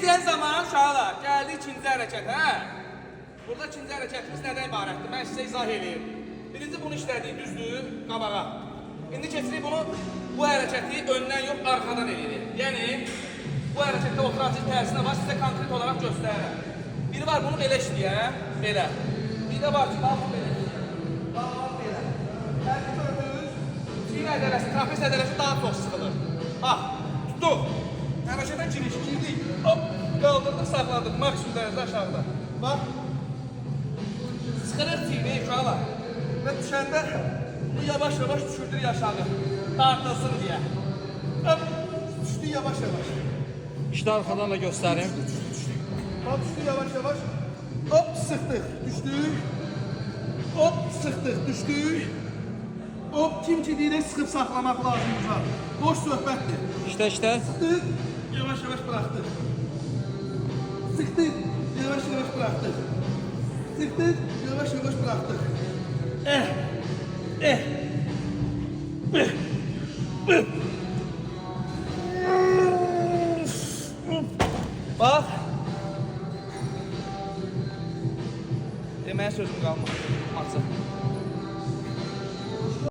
istəyən zaman uşaqlar, gəldi ikinci hərəkət, hə? Burada ikinci hərəkətimiz nədən ibarətdir? Mən sizə izah edeyim. Birinci bunu işlədik, düzdür, qabağa. İndi keçirik bunu, bu hərəkəti öndən yox, arxadan edirik. Yəni, bu hərəkətdə oturacaq tərsinə var, sizə konkret olaraq göstərirəm. Biri var bunu belə işləyək, belə. Bir də var ki, bax bu belə. Bax belə. Tərsi gördünüz, çiyin ədələsi, trapez ədələsi daha çox sıxılır. Bax, tutduq. Hərəkətə girdik, hop, qaldırdıq, saxladıq, maksimum dərəcədə aşağıda. Bax, sıxırıq çiyini, uşaqlar. Və düşəndə bunu yavaş-yavaş düşürdürük aşağı, tartılsın deyə. Hop, düşdük yavaş-yavaş. İşte arkadan da göstereyim. Düşdük. Hop, düşdük yavaş-yavaş. Hop, sıxdıq, düşdük. Hop, sıxdıq, düşdük. Hop, kim ki deyirək, sıxıb saxlamaq lazımdır. Boş söhbətdir. İşte. Sıxdıq, yavaş-yavaş bıraxdıq. Sıxdıq, yavaş-yavaş bıraxdıq. Sıxdıq, yavaş-yavaş bıraxdıq. Bax. Deməyə sözüm qalmadı.